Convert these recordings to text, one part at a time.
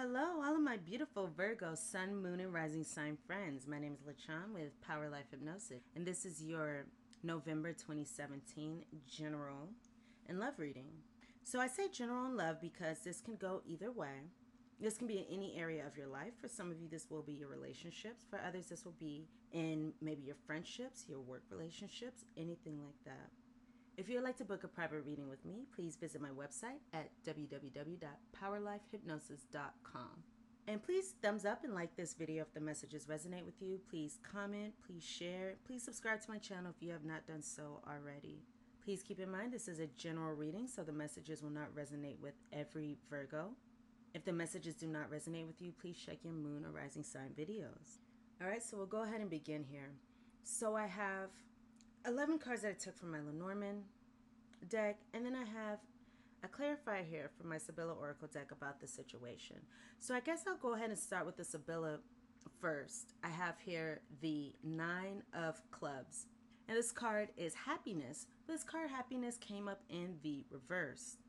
Hello, all of my beautiful Virgo, Sun, Moon, and Rising sign friends. My name is LaChan with Power Life Hypnosis, and this is your November 2017 general and love reading. So I say general and love because this can go either way. This can be in any area of your life. For some of you, this will be your relationships. For others, this will be in maybe your friendships, your work relationships, anything like that. If you would like to book a private reading with me, please visit my website at www.powerlifehypnosis.com. And please thumbs up and like this video if the messages resonate with you. Please comment, please share, please subscribe to my channel if you have not done so already. Please keep in mind this is a general reading, so the messages will not resonate with every Virgo. If the messages do not resonate with you, please check your moon or rising sign videos. Alright, so we'll go ahead and begin here. So I have 11 cards that I took from my Lenormand deck, and then I have a clarifier here from my Sibylla Oracle deck about the situation. So I guess I'll go ahead and start with the Sibylla first. I have here the 9 of Clubs, and this card is happiness. This card, happiness, came up in the reverse.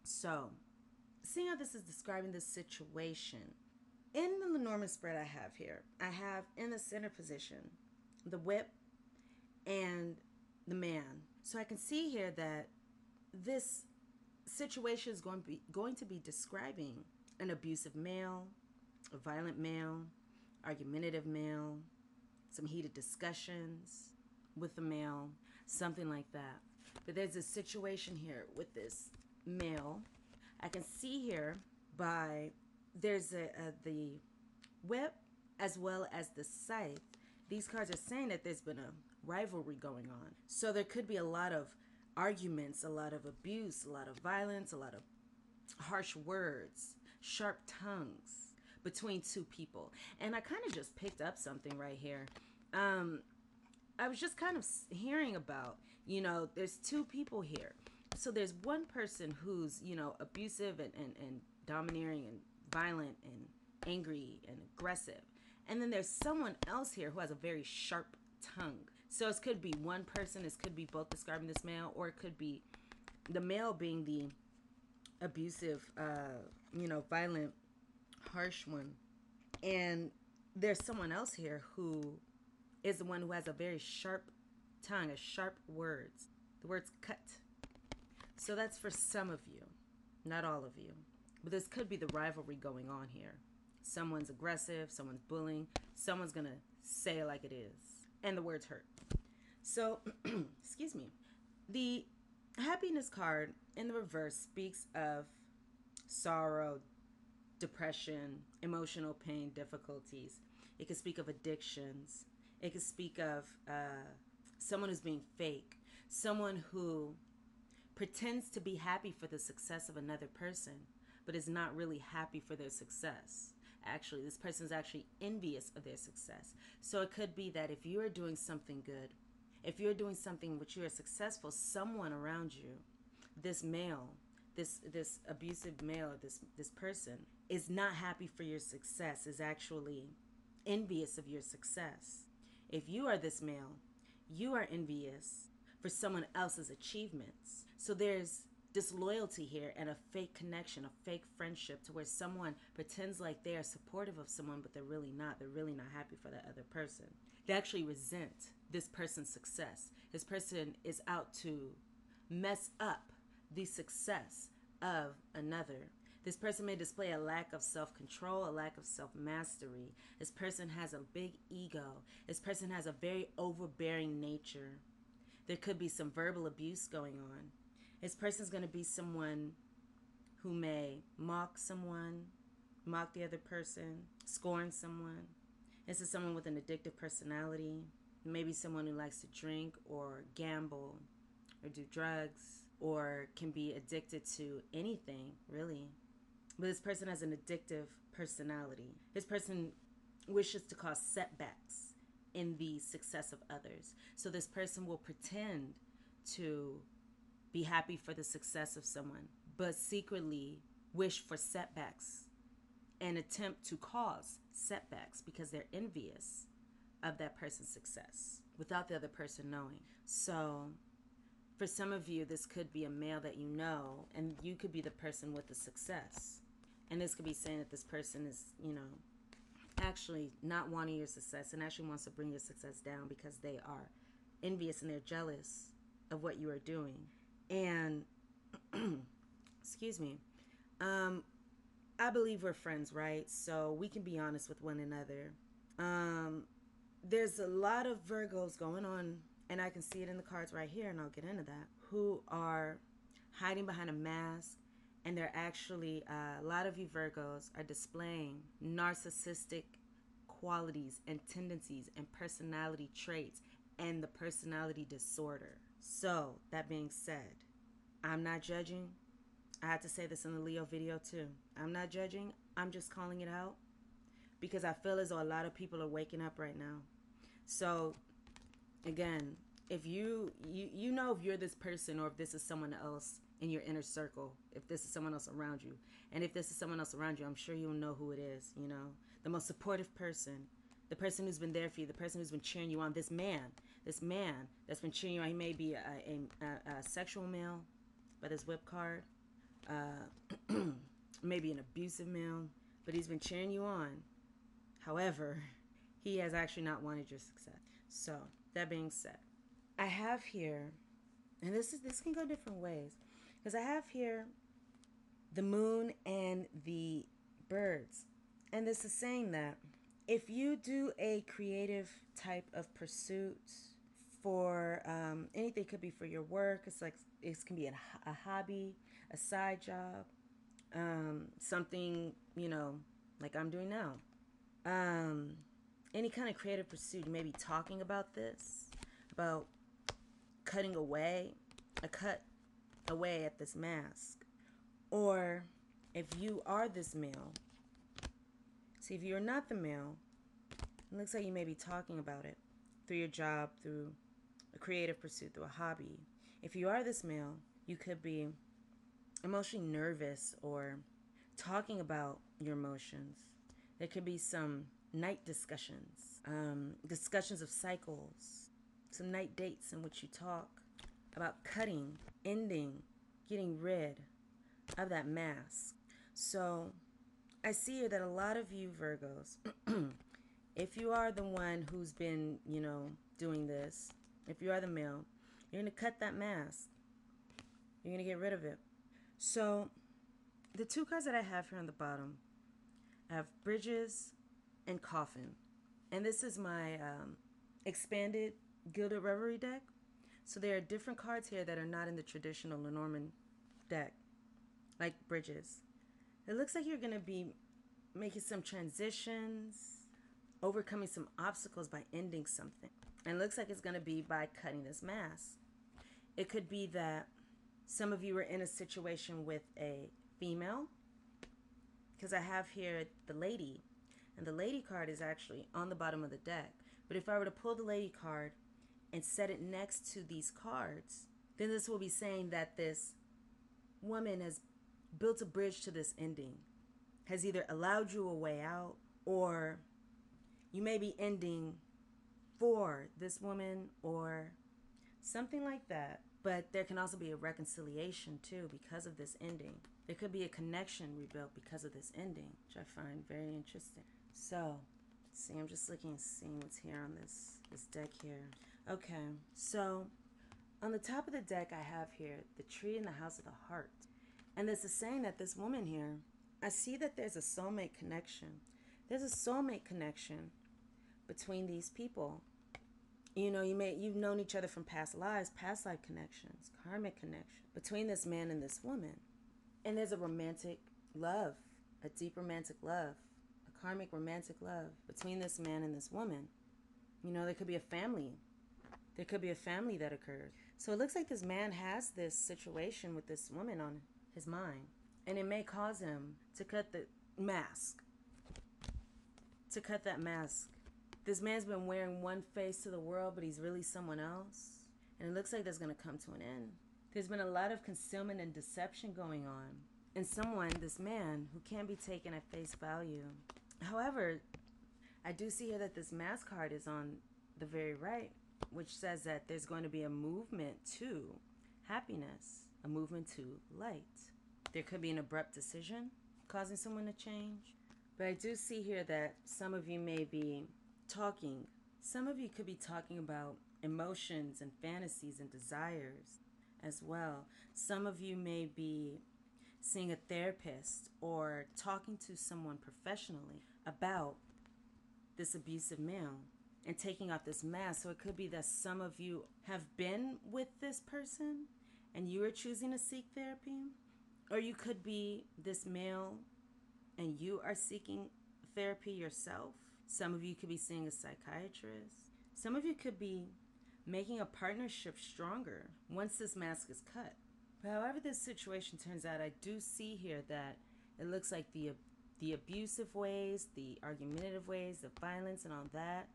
So, seeing how this is describing this situation, in the Lenormand spread I have here, I have in the center position the Whip and the Man. So I can see here that this situation is going to be describing an abusive male, a violent male, argumentative male, some heated discussions with the male, something like that. But there's a situation here with this male. I can see here there's the Whip as well as the Scythe. These cards are saying that there's been a rivalry going on. So there could be a lot of arguments, a lot of abuse, a lot of violence, a lot of harsh words, sharp tongues between two people. And I kind of just picked up something right here. I was just kind of hearing about, there's two people here. So there's one person who's, abusive and domineering and violent and angry and aggressive. And then there's someone else here who has a very sharp tongue. So it could be one person, this could be both describing this male, or it could be the male being the abusive, violent, harsh one. And there's someone else here who is the one who has a very sharp tongue, a sharp words. The words cut. So that's for some of you, not all of you. But this could be the rivalry going on here. Someone's aggressive, someone's bullying, someone's going to say it like it is. And the words hurt. So, excuse me. The happiness card in the reverse speaks of sorrow, depression, emotional pain, difficulties. It could speak of addictions. It could speak of someone who's being fake. Someone who pretends to be happy for the success of another person, but is not really happy for their success. Actually, this person is actually envious of their success. So it could be that if you are doing something good, if you're doing something which you are successful, someone around you, this male, this abusive male, or this person is not happy for your success, is actually envious of your success. If you are this male, you are envious for someone else's achievements. So there's disloyalty here and a fake connection, a fake friendship, to where someone pretends like they are supportive of someone, but they're really not. They're really not happy for that other person. They actually resent this person's success. This person is out to mess up the success of another. This person may display a lack of self-control, a lack of self-mastery. This person has a big ego. This person has a very overbearing nature. There could be some verbal abuse going on. This person is going to be someone who may mock someone, mock the other person, scorn someone. This is someone with an addictive personality, maybe someone who likes to drink or gamble or do drugs, or can be addicted to anything, really. But this person has an addictive personality. This person wishes to cause setbacks in the success of others. So this person will pretend to be happy for the success of someone, but secretly wish for setbacks and attempt to cause setbacks because they're envious of that person's success without the other person knowing. So for some of you, this could be a male that you know, and you could be the person with the success. And this could be saying that this person is, actually not wanting your success and actually wants to bring your success down because they are envious and they're jealous of what you are doing. And, excuse me, I believe we're friends, right? So we can be honest with one another. There's a lot of Virgos going on, and I can see it in the cards right here, and I'll get into that, who are hiding behind a mask, and they're actually, a lot of you Virgos are displaying narcissistic qualities and tendencies and personality traits and the personality disorder. So, that being said, I'm not judging. I had to say this in the Leo video too. I'm not judging. I'm just calling it out because I feel as though a lot of people are waking up right now. So, again, if you know if you're this person or if this is someone else in your inner circle, if this is someone else around you, and if this is someone else around you, I'm sure you'll know who it is, the most supportive person, the person who's been there for you, the person who's been cheering you on, this man that's been cheering you on. He may be a sexual male by this whip card, maybe an abusive male, but he's been cheering you on. However, he has actually not wanted your success. So, that being said, I have here, and this can go different ways, because I have here the moon and the birds. And this is saying that if you do a creative type of pursuit for anything, could be for your work, it can be a hobby, a side job, something, like I'm doing now. Any kind of creative pursuit, you may be talking about this, about cutting away, cut away at this mask. Or if you are this male, see, if you're not the male, it looks like you may be talking about it through your job, through a creative pursuit, through a hobby. If you are this male, you could be emotionally nervous or talking about your emotions. There could be some night discussions, discussions of cycles, some night dates in which you talk about cutting, ending, getting rid of that mask. So I see here that a lot of you Virgos, if you are the one who's been, doing this, if you are the male, you're going to cut that mask. You're going to get rid of it. So the two cards that I have here on the bottom, I have Bridges and Coffin. And this is my expanded Gilded Reverie deck. So there are different cards here that are not in the traditional Lenormand deck, like Bridges. It looks like you're going to be making some transitions, overcoming some obstacles by ending something. And it looks like it's going to be by cutting this mask. It could be that some of you are in a situation with a female, because I have here the lady, and the lady card is actually on the bottom of the deck. But if I were to pull the lady card and set it next to these cards, then this will be saying that this woman has built a bridge to this ending, has either allowed you a way out, or you may be ending for this woman or something like that. But there can also be a reconciliation too because of this ending. There could be a connection rebuilt because of this ending, which I find very interesting. So, see, I'm just looking and seeing what's here on this deck here. Okay, so on the top of the deck I have here the tree in the house of the heart. And this is saying that this woman here, I see that there's a soulmate connection. There's a soulmate connection between these people. You've known each other from past lives, past life connections, karmic connection between this man and this woman. And there's a romantic love, a deep romantic love, a karmic romantic love between this man and this woman. There could be a family. There could be a family that occurred. So it looks like this man has this situation with this woman on his mind. And it may cause him to cut the mask. To cut that mask. This man's been wearing one face to the world, but he's really someone else. And it looks like that's going to come to an end. There's been a lot of concealment and deception going on. And someone, this man, who can't be taken at face value. However, I do see here that this mask card is on the very right, which says that there's going to be a movement to happiness, a movement to light. There could be an abrupt decision. causing someone to change. But I do see here that some of you may be talking. Some of you could be talking about emotions and fantasies and desires as well. Some of you may be seeing a therapist or talking to someone professionally about this abusive male and taking off this mask. So it could be that some of you have been with this person and you are choosing to seek therapy, or you could be this male and you are seeking therapy yourself. Some of you could be seeing a psychiatrist. Some of you could be making a partnership stronger once this mask is cut. But however this situation turns out, I do see here that it looks like the abusive ways, the argumentative ways, the violence and all that,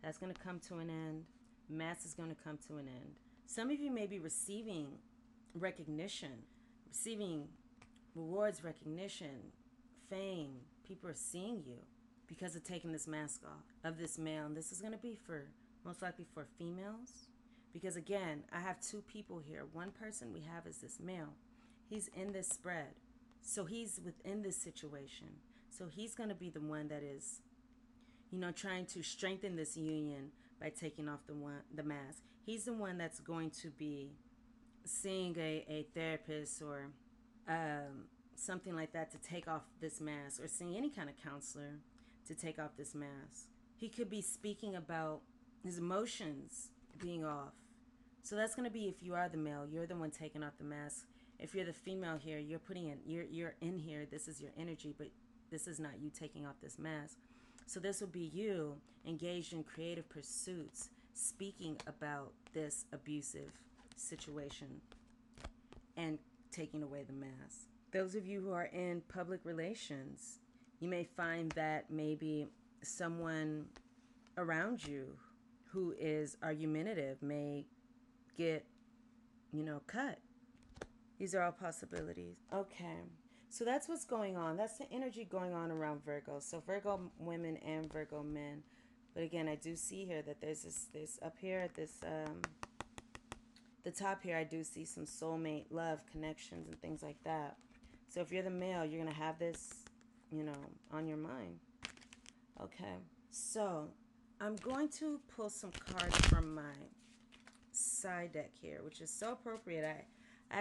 that's going to come to an end. Mask is going to come to an end. Some of you may be receiving recognition, receiving rewards, recognition, fame. People are seeing you because of taking this mask off of this male. And this is going to be for, most likely for females. Because again, I have two people here. One person we have is this male. He's in this spread. So he's within this situation. So he's going to be the one that is, trying to strengthen this union by taking off the mask. He's the one that's going to be seeing a therapist or something like that to take off this mask, or seeing any kind of counselor to take off this mask. He could be speaking about his emotions being off. So that's going to be, if you are the male, you're the one taking off the mask. If you're the female here, you're in here, this is your energy, but this is not you taking off this mask. So this will be you engaged in creative pursuits, speaking about this abusive situation and taking away the mask. Those of you who are in public relations, you may find that maybe someone around you who is argumentative may get, cut. These are all possibilities. Okay. So that's what's going on. That's the energy going on around Virgo. So Virgo women and Virgo men. But again, I do see here that there's this up here at this, the top here, I do see some soulmate love connections and things like that. So if you're the male, you're going to have this, on your mind. Okay. So I'm going to pull some cards from my side deck here, which is so appropriate. I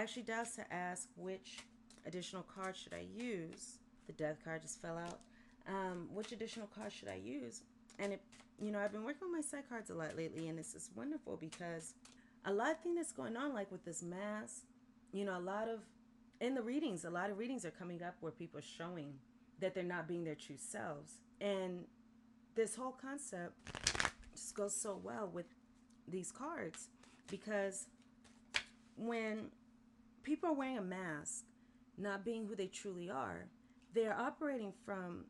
actually doubted to ask which additional card should I use. The death card just fell out. Which additional card should I use? And I've been working with my side cards a lot lately, and this is wonderful because a lot of things that's going on, like with this mask, a lot of readings are coming up where people are showing that they're not being their true selves. And this whole concept just goes so well with these cards, because when people are wearing a mask, not being who they truly are, they're operating from,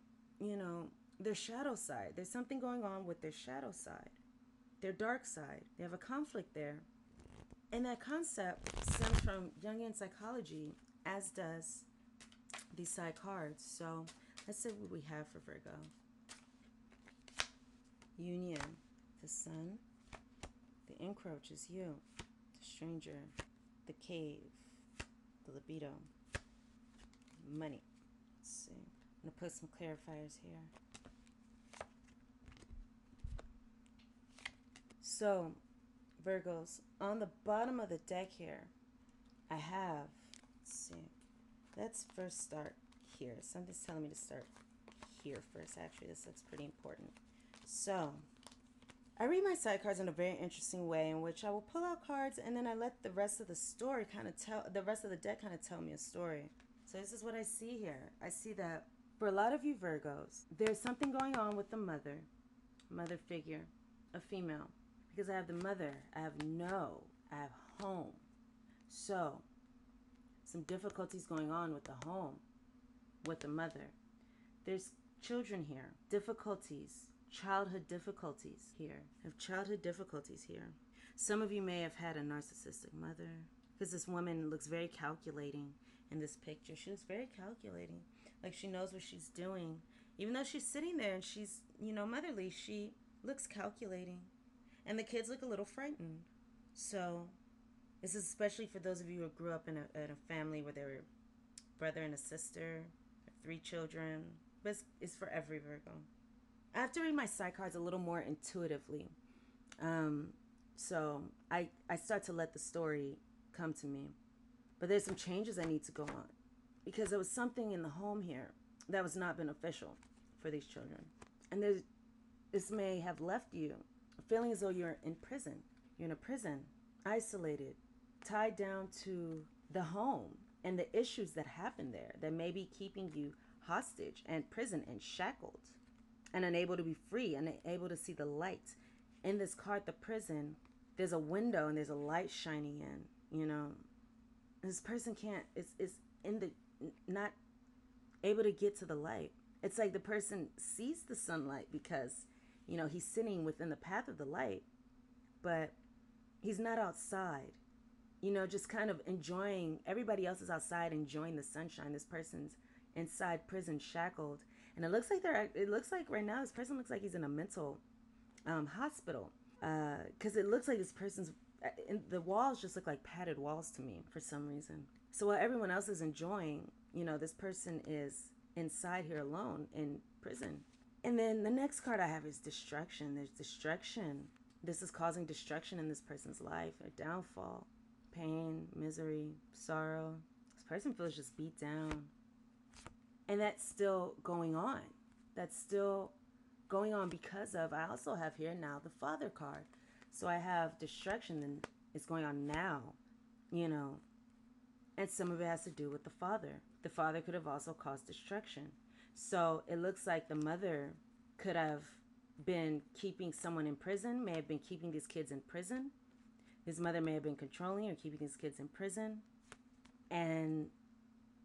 their shadow side. There's something going on with their shadow side, their dark side. They have a conflict there. And that concept stems from Jungian psychology, as does these side cards. So let's see what we have for Virgo. Union, the sun, the encroach is you, the stranger, the cave, the libido, money. Let's see. I'm going to put some clarifiers here. So, Virgos, on the bottom of the deck here, I have, let's first start here. Something's telling me to start here first. Actually, this looks pretty important. So, I read my side cards in a very interesting way, in which I will pull out cards and then I let the rest of the story the rest of the deck kind of tell me a story. So this is what I see here. I see that for a lot of you Virgos, there's something going on with the mother figure, a female. Because I have the mother, I have home. So, some difficulties going on with the home, with the mother. There's children here, childhood difficulties here. I have childhood difficulties here. Some of you may have had a narcissistic mother, because this woman looks very calculating in this picture. She looks very calculating, like she knows what she's doing. Even though she's sitting there and she's, motherly, she looks calculating. And the kids look a little frightened. So this is especially for those of you who grew up in a family where there were a brother and a sister, 3 children, but it's for every Virgo. I have to read my side cards a little more intuitively. So I start to let the story come to me. But there's some changes I need to go on because there was something in the home here that was not beneficial for these children. And this may have left you feeling as though you're in prison. You're in a prison, isolated, tied down to the home and the issues that happen there that may be keeping you hostage and prison and shackled and unable to be free and unable to see the light. In this card, the prison, there's a window and there's a light shining in, you know. This person is not able to get to the light. It's like the person sees the sunlight because, you know, he's sitting within the path of the light, but he's not outside, you know, just kind of enjoying. Everybody else is outside enjoying the sunshine. This person's inside prison, shackled. And it looks like right now this person looks like he's in a mental hospital, because it looks like this person's, the walls just look like padded walls to me for some reason. So while everyone else is enjoying, you know, this person is inside here alone in prison. And then the next card I have is destruction. There's destruction. This is causing destruction in this person's life, a downfall, pain, misery, sorrow. This person feels just beat down. And that's still going on. That's still going on because of, I also have here now the Father card. So I have destruction and it's going on now, you know. And some of it has to do with the father. The father could have also caused destruction. So it looks like the mother could have been keeping someone in prison, may have been keeping these kids in prison. His mother may have been controlling or keeping these kids in prison. And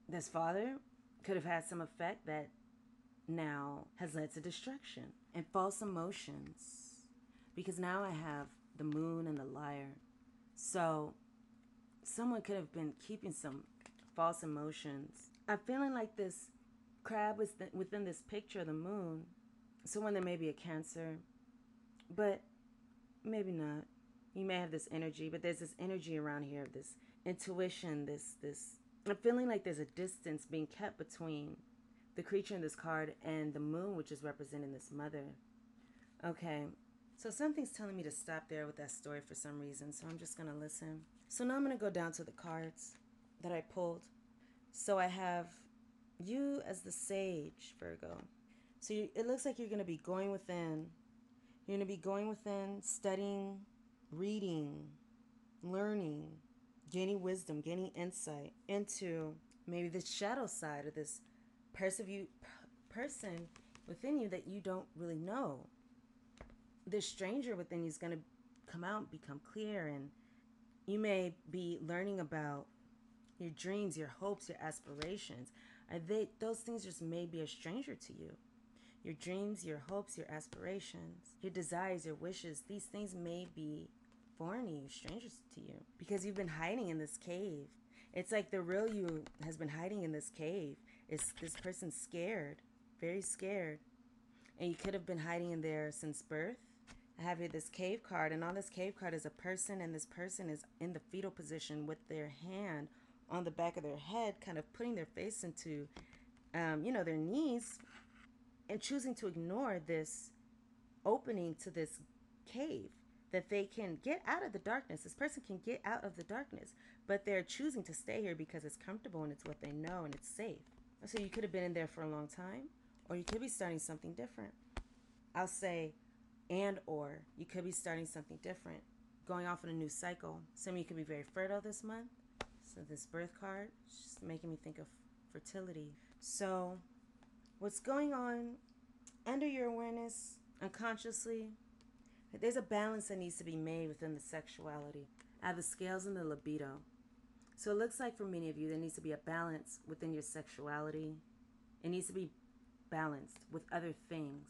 this father could have had some effect that now has led to destruction and false emotions. Because now I have the moon and the liar. So someone could have been keeping some false emotions. I'm feeling like this crab was within this picture of the moon. Someone that may be a Cancer, but maybe not. You may have this energy, but there's this energy around here, this intuition, this. I'm feeling like there's a distance being kept between the creature in this card and the moon, which is representing this mother. Okay, so something's telling me to stop there with that story for some reason, so I'm just going to listen. So now I'm going to go down to the cards that I pulled. So I have you as the sage, Virgo. So it looks like you're going to be going within. You're going to be going within, studying, reading, learning, gaining wisdom, gaining insight into maybe the shadow side of this person within you that you don't really know. This stranger within you is going to come out, become clear, and you may be learning about your dreams, your hopes, your aspirations. Those things just may be a stranger to you. Your dreams, your hopes, your aspirations, your desires, your wishes, these things may be foreign to you, strangers to you, because you've been hiding in this cave. It's like the real you has been hiding in this cave. It's this person scared, very scared. And you could have been hiding in there since birth. I have here this cave card, and on this cave card is a person, and this person is in the fetal position with their hand on the back of their head, kind of putting their face into, their knees, and choosing to ignore this opening to this cave, that they can get out of the darkness. This person can get out of the darkness, but they're choosing to stay here because it's comfortable and it's what they know and it's safe. So you could have been in there for a long time, or you could be starting something different. I'll say, or you could be starting something different, going off in a new cycle. Some of you could be very fertile this month. So this birth card is just making me think of fertility. So what's going on under your awareness, unconsciously, there's a balance that needs to be made within the sexuality. I have the scales and the libido. So it looks like for many of you, there needs to be a balance within your sexuality. It needs to be balanced with other things.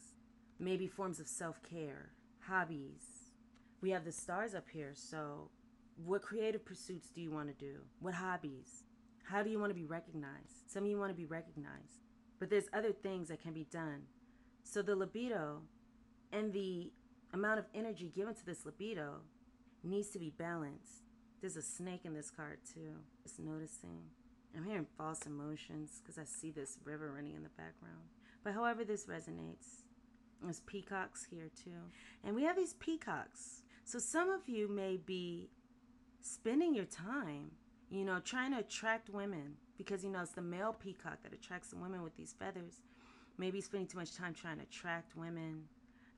Maybe forms of self-care, hobbies. We have the stars up here, so what creative pursuits do you want to do? What hobbies? How do you want to be recognized? Some of you want to be recognized, but there's other things that can be done. So the libido and the amount of energy given to this libido needs to be balanced. There's a snake in this card too, just noticing. I'm hearing false emotions because I see this river running in the background. But however this resonates, there's peacocks here too. And we have these peacocks. So some of you may be spending your time, trying to attract women because, it's the male peacock that attracts the women with these feathers. Maybe spending too much time trying to attract women,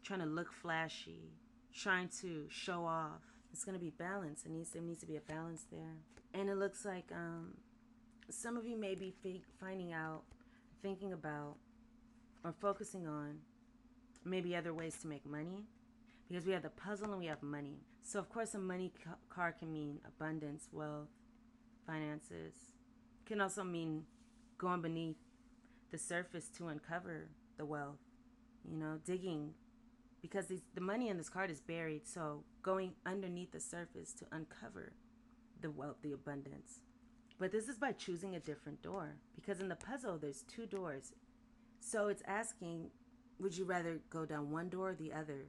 trying to look flashy, trying to show off. It's going to be balance. There needs to be a balance there. And it looks like some of you may be finding out, thinking about, or focusing on maybe other ways to make money. Because we have the puzzle and we have money. So, of course, a money card can mean abundance, wealth, finances. It can also mean going beneath the surface to uncover the wealth. Digging. Because the money in this card is buried. So, going underneath the surface to uncover the wealth, the abundance. But this is by choosing a different door. Because in the puzzle, there's 2 doors. So, it's asking, would you rather go down one door or the other?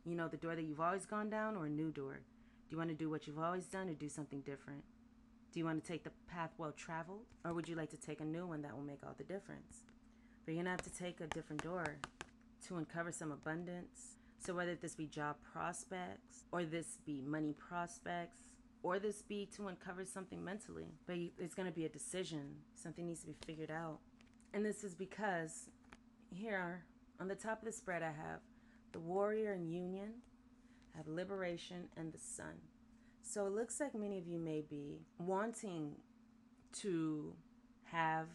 The door that you've always gone down, or a new door? Do you want to do what you've always done or do something different? Do you want to take the path well traveled, or would you like to take a new one that will make all the difference? But you're going to have to take a different door to uncover some abundance. So whether this be job prospects, or this be money prospects, or this be to uncover something mentally. But it's going to be a decision. Something needs to be figured out. And this is because here on the top of the spread I have the Warrior and Union, I have Liberation and the Sun. So it looks like many of you may be wanting to have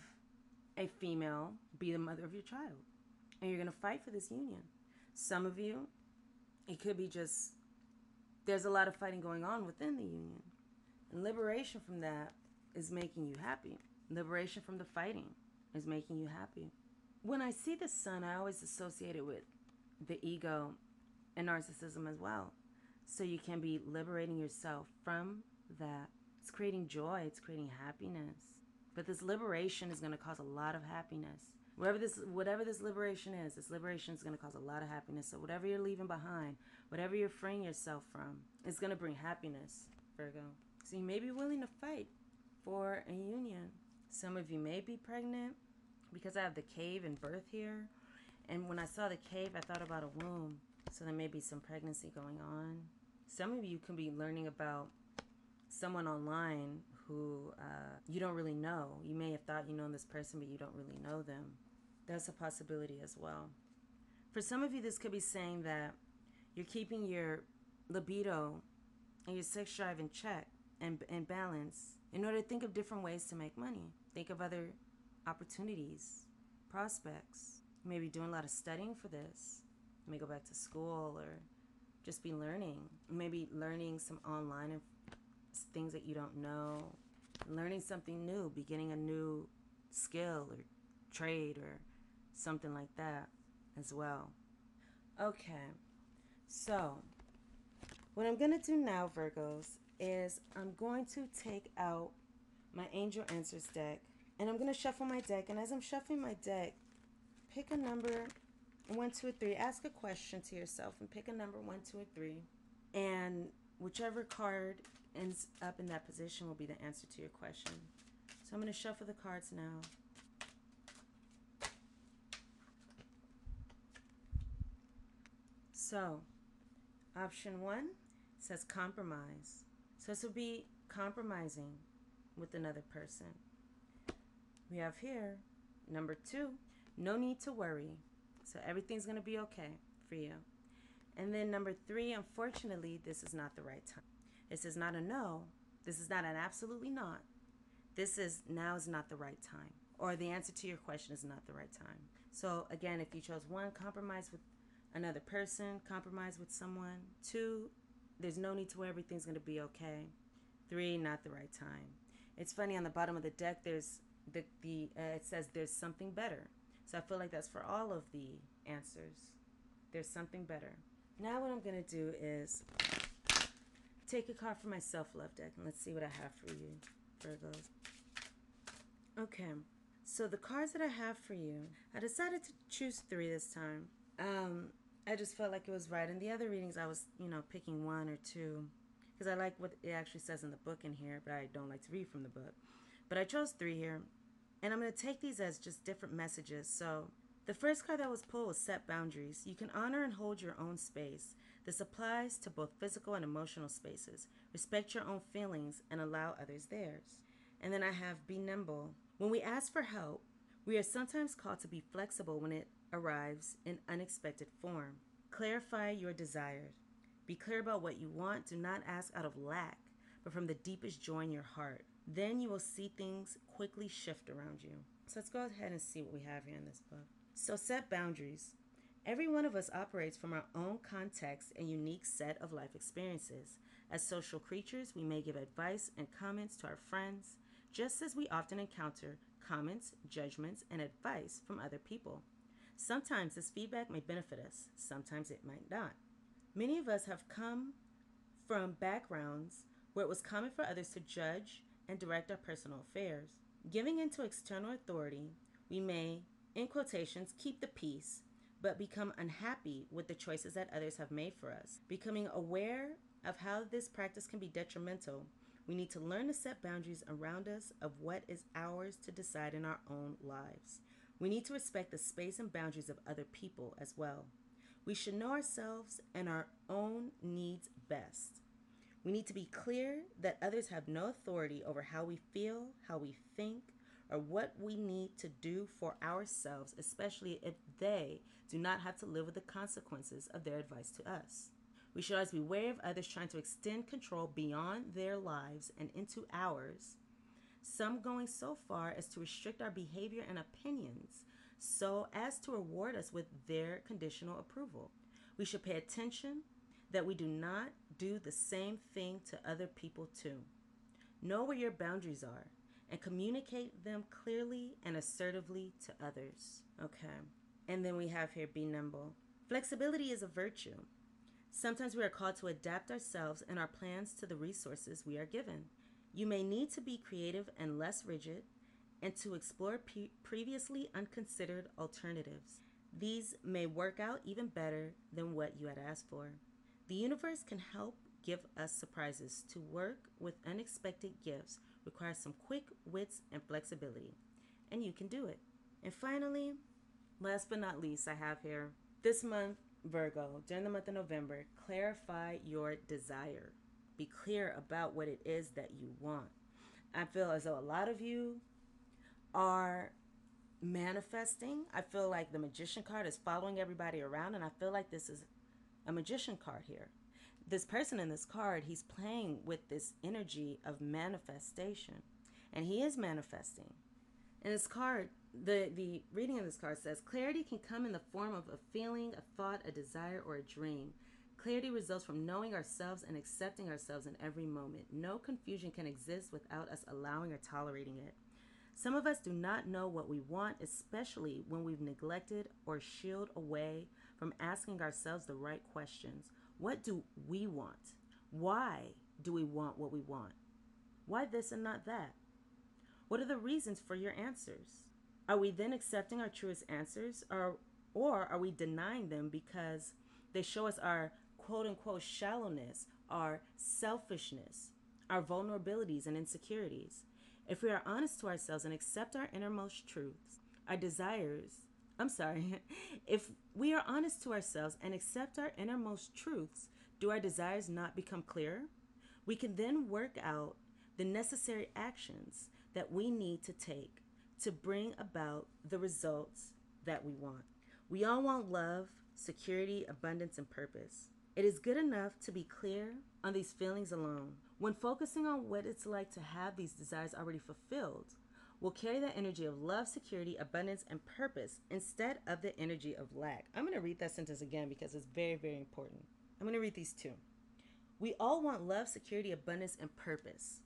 a female be the mother of your child. And you're going to fight for this union. Some of you, it could be just, there's a lot of fighting going on within the union. And liberation from that is making you happy. Liberation from the fighting is making you happy. When I see the Sun, I always associate it with the ego and narcissism as well. So you can be liberating yourself from that. It's creating joy. It's creating happiness. But this liberation is going to cause a lot of happiness. Whatever this liberation is going to cause a lot of happiness. So whatever you're leaving behind, whatever you're freeing yourself from, is going to bring happiness, Virgo. So you may be willing to fight for a union. Some of you may be pregnant because I have the cave and birth here. And when I saw the cave, I thought about a womb. So there may be some pregnancy going on. Some of you can be learning about someone online who you don't really know. You may have thought you know this person, but you don't really know them. That's a possibility as well. For some of you, this could be saying that you're keeping your libido and your sex drive in check and balance in order to think of different ways to make money. Think of other opportunities, prospects. You may be doing a lot of studying for this. You may go back to school or just be learning. Maybe learning some online things that you don't know. Learning something new, beginning a new skill or trade or something like that as well. Okay, so what I'm going to do now, Virgos, is I'm going to take out my Angel Answers deck and I'm going to shuffle my deck. And as I'm shuffling my deck, pick a number 1, 2, or 3. Ask a question to yourself and pick a number 1, 2, or 3. And whichever card ends up in that position will be the answer to your question. So I'm going to shuffle the cards now. So, option 1 says compromise. So this will be compromising with another person. We have here, number 2, no need to worry. So everything's going to be okay for you. And then number 3, unfortunately, this is not the right time. This is not a no. This is not an absolutely not. This is now is not the right time. Or the answer to your question is not the right time. So again, if you chose 1, compromise with another person, compromise with someone. 2, there's no need to worry, everything's going to be okay. 3, not the right time. It's funny, on the bottom of the deck, there's it says there's something better. So I feel like that's for all of the answers. There's something better. Now what I'm going to do is take a card from my self-love deck and let's see what I have for you, Virgos. Okay, so the cards that I have for you, I decided to choose 3 this time. I just felt like it was right. In the other readings, I was, picking 1 or 2 because I like what it actually says in the book in here, but I don't like to read from the book. But I chose 3 here, and I'm going to take these as just different messages. So the first card that was pulled was set boundaries. You can honor and hold your own space. This applies to both physical and emotional spaces. Respect your own feelings and allow others theirs. And then I have be nimble. When we ask for help, we are sometimes called to be flexible when it arrives in unexpected form. Clarify your desires. Be clear about what you want. Do not ask out of lack, but from the deepest joy in your heart. Then you will see things quickly shift around you. So let's go ahead and see what we have here in this book. So set boundaries. Every one of us operates from our own context and unique set of life experiences. As social creatures, we may give advice and comments to our friends, just as we often encounter comments, judgments, and advice from other people. Sometimes this feedback may benefit us, sometimes it might not. Many of us have come from backgrounds where it was common for others to judge and direct our personal affairs. Giving into external authority, we may, in quotations, keep the peace, but become unhappy with the choices that others have made for us. Becoming aware of how this practice can be detrimental, we need to learn to set boundaries around us of what is ours to decide in our own lives. We need to respect the space and boundaries of other people as well. We should know ourselves and our own needs best. We need to be clear that others have no authority over how we feel, how we think, or what we need to do for ourselves, especially if they do not have to live with the consequences of their advice to us. We should always be wary of others trying to extend control beyond their lives and into ours, some going so far as to restrict our behavior and opinions so as to reward us with their conditional approval. We should pay attention that we do not do the same thing to other people too. Know where your boundaries are and communicate them clearly and assertively to others. Okay. And then we have here, be nimble. Flexibility is a virtue. Sometimes we are called to adapt ourselves and our plans to the resources we are given. You may need to be creative and less rigid and to explore previously unconsidered alternatives. These may work out even better than what you had asked for. The universe can help give us surprises. To work with unexpected gifts requires some quick wits and flexibility, and you can do it. And finally, last but not least, I have here this month, Virgo, during the month of November, clarify your desire. Be clear about what it is that you want. I feel as though a lot of you are manifesting. I feel like the Magician card is following everybody around, and I feel like this is a Magician card here. This person in this card, he's playing with this energy of manifestation, and he is manifesting. And this card, the reading of this card says, clarity can come in the form of a feeling, a thought, a desire, or a dream. Clarity results from knowing ourselves and accepting ourselves in every moment. No confusion can exist without us allowing or tolerating it. Some of us do not know what we want, especially when we've neglected or shielded away from asking ourselves the right questions. What do we want? Why do we want what we want? Why this and not that? What are the reasons for your answers? Are we then accepting our truest answers, or are we denying them because they show us our quote-unquote shallowness, our selfishness, our vulnerabilities and insecurities? If we are honest to ourselves and accept our innermost truths, if we are honest to ourselves and accept our innermost truths, do our desires not become clearer? We can then work out the necessary actions that we need to take to bring about the results that we want. We all want love, security, abundance, and purpose. It is good enough to be clear on these feelings alone. When focusing on what it's like to have these desires already fulfilled, we'll carry that energy of love, security, abundance, and purpose instead of the energy of lack. I'm going to read that sentence again because it's very, very important. I'm going to read these two. We all want love, security, abundance, and purpose.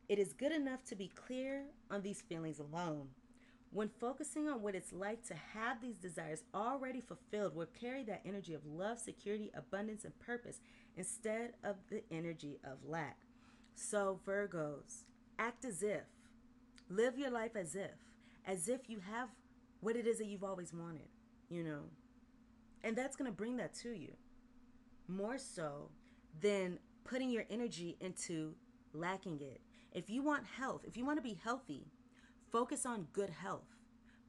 It is good enough to be clear on these feelings alone. When focusing on what it's like to have these desires already fulfilled, we'll carry that energy of love, security, abundance, and purpose instead of the energy of lack. So Virgos, act as if. Live your life as if you have what it is that you've always wanted, And that's going to bring that to you. More so than putting your energy into lacking it If you want health, if you want to be healthy, focus on good health.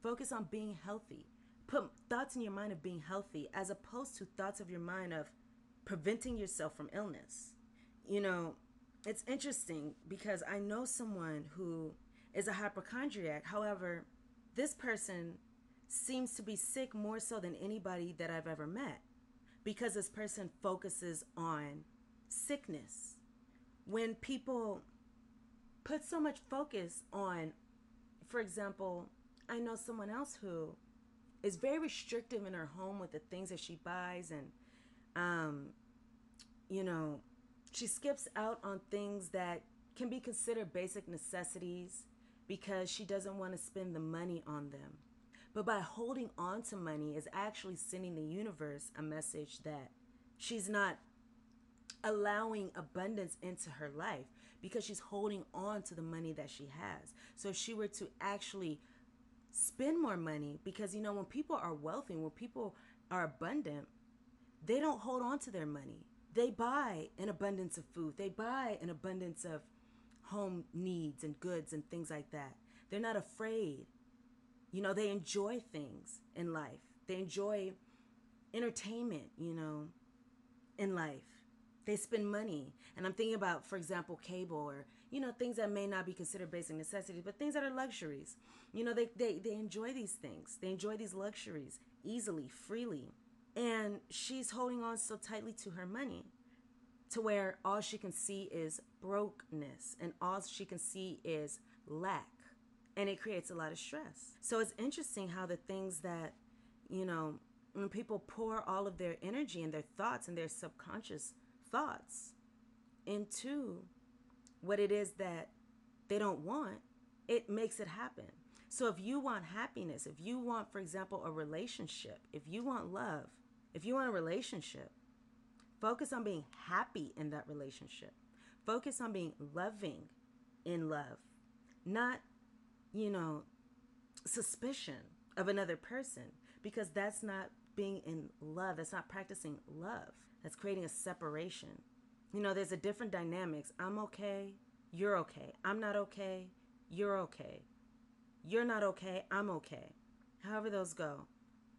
Focus on being healthy. Put thoughts in your mind of being healthy as opposed to thoughts of your mind of preventing yourself from illness. You know, it's interesting because I know someone who is a hypochondriac. However, this person seems to be sick more so than anybody that I've ever met because this person focuses on sickness. When people put so much focus on, for example, I know someone else who is very restrictive in her home with the things that she buys, and she skips out on things that can be considered basic necessities because she doesn't want to spend the money on them. But by holding on to money is actually sending the universe a message that she's not allowing abundance into her life because she's holding on to the money that she has. So if she were to actually spend more money, because when people are wealthy, when people are abundant, they don't hold on to their money. They buy an abundance of food. They buy an abundance of home needs and goods and things like that. They're not afraid. They enjoy things in life. They enjoy entertainment, in life. They spend money. And I'm thinking about, for example, cable or, things that may not be considered basic necessities, but things that are luxuries. They enjoy these things. They enjoy these luxuries easily, freely. And she's holding on so tightly to her money to where all she can see is brokenness and all she can see is lack. And it creates a lot of stress. So it's interesting how the things that, when people pour all of their energy and their thoughts and their subconscious thoughts into what it is that they don't want, it makes it happen. So if you want happiness, if you want, for example, a relationship, if you want love, if you want a relationship, focus on being happy in that relationship. Focus on being loving in love, not, suspicion of another person, because that's not being in love. That's not practicing love. That's creating a separation. There's a different dynamics. I'm okay. You're okay. I'm not okay. You're okay. You're not okay. I'm okay. However those go.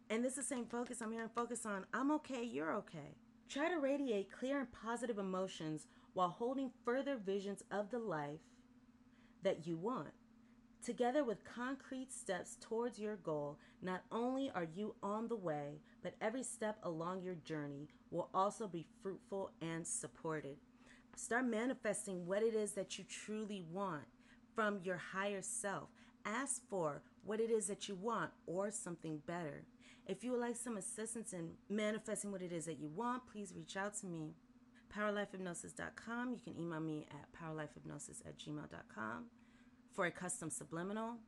And this is the same focus. I'm hearing focus on I'm okay. You're okay. Try to radiate clear and positive emotions while holding further visions of the life that you want. Together with concrete steps towards your goal, not only are you on the way, but every step along your journey will also be fruitful and supported. Start manifesting what it is that you truly want from your higher self. Ask for what it is that you want or something better. If you would like some assistance in manifesting what it is that you want, please reach out to me. powerlifehypnosis.com. You can email me at powerlifehypnosis@gmail.com. for a custom subliminal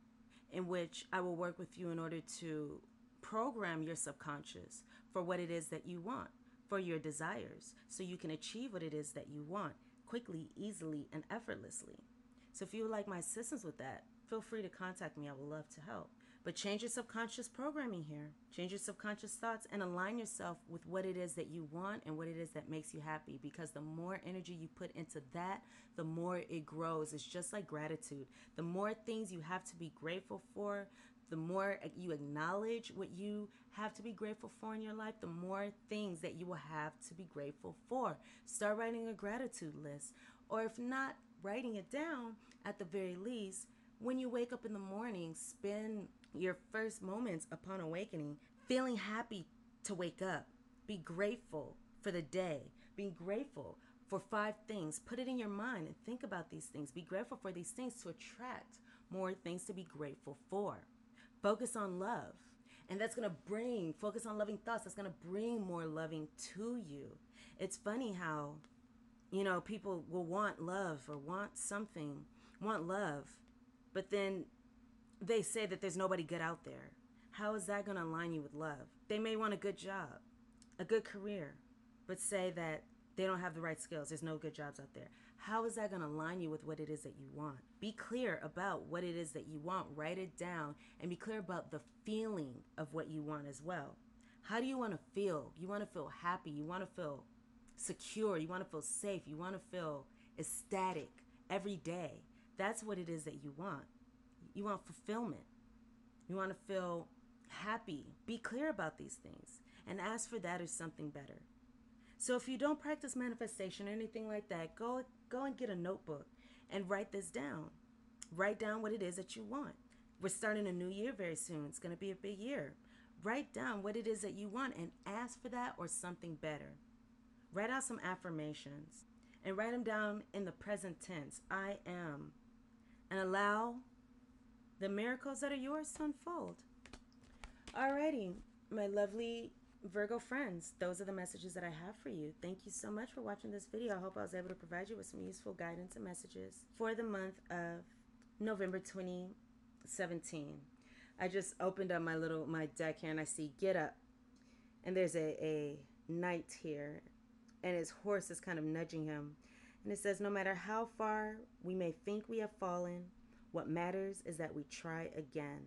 in which I will work with you in order to program your subconscious for what it is that you want, for your desires, so you can achieve what it is that you want quickly, easily, and effortlessly. So if you would like my assistance with that, feel free to contact me. I would love to help. But change your subconscious programming here. Change your subconscious thoughts and align yourself with what it is that you want and what it is that makes you happy. Because the more energy you put into that, the more it grows. It's just like gratitude. The more things you have to be grateful for, the more you acknowledge what you have to be grateful for in your life, the more things that you will have to be grateful for. Start writing a gratitude list. Or if not writing it down, at the very least, when you wake up in the morning, spend your first moments upon awakening feeling happy to wake up. Be grateful for the day. Be grateful for 5 things. Put it in your mind and think about these things. Be grateful for these things to attract more things to be grateful for. Focus on love. And that's going to focus on loving thoughts. That's going to bring more loving to you. It's funny how, people will want love or want love. But then they say that there's nobody good out there. How is that going to align you with love? They may want a good job, a good career, but say that they don't have the right skills. There's no good jobs out there. How is that going to align you with what it is that you want? Be clear about what it is that you want. Write it down and be clear about the feeling of what you want as well. How do you want to feel? You want to feel happy. You want to feel secure. You want to feel safe. You want to feel ecstatic every day. That's what it is that you want. You want fulfillment. You want to feel happy. Be clear about these things and ask for that or something better. So if you don't practice manifestation or anything like that, go and get a notebook and write this down. Write down what it is that you want. We're starting a new year very soon. It's going to be a big year. Write down what it is that you want and ask for that or something better. Write out some affirmations and write them down in the present tense. I am. And allow the miracles that are yours to unfold. Alrighty, my lovely Virgo friends, those are the messages that I have for you. Thank you so much for watching this video. I hope I was able to provide you with some useful guidance and messages for the month of November 2017. I just opened up my deck here and I see get up. And there's a knight here and his horse is kind of nudging him. And it says, no matter how far we may think we have fallen, what matters is that we try again.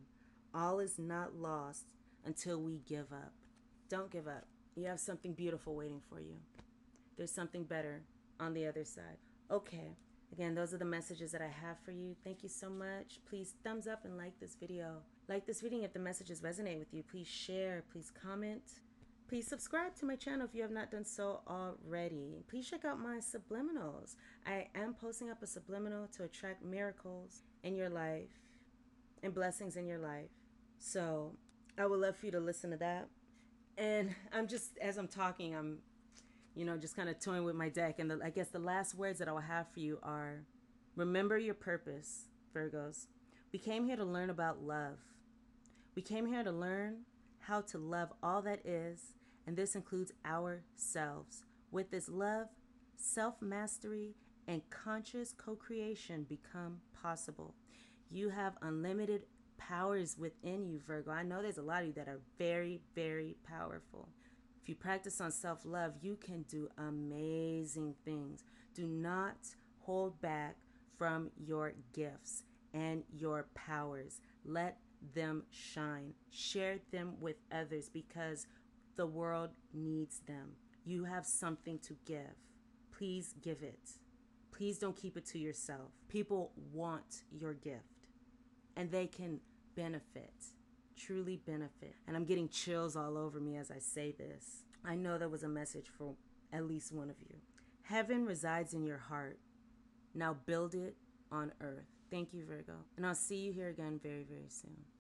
All is not lost until we give up. Don't give up. You have something beautiful waiting for you. There's something better on the other side. Okay. Again, those are the messages that I have for you. Thank you so much. Please thumbs up and like this video. Like this video if the messages resonate with you. Please share. Please comment. Please subscribe to my channel if you have not done so already. Please check out my subliminals. I am posting up a subliminal to attract miracles in your life and blessings in your life. So I would love for you to listen to that. And I'm just, as I'm talking, I'm, just kind of toying with my deck. And I guess the last words that I will have for you are, remember your purpose, Virgos. We came here to learn about love. We came here to learn how to love all that is, and this includes ourselves. With this love, self-mastery, and conscious co-creation become possible. You have unlimited powers within you, Virgo. I know there's a lot of you that are very, very powerful. If you practice on self-love, you can do amazing things. Do not hold back from your gifts and your powers. Let them shine. Share them with others because the world needs them. You have something to give. Please give it. Please don't keep it to yourself. People want your gift and they can benefit, truly benefit. And I'm getting chills all over me as I say this. I know there was a message for at least one of you. Heaven resides in your heart. Now build it on earth. Thank you, Virgo. And I'll see you here again very, very soon.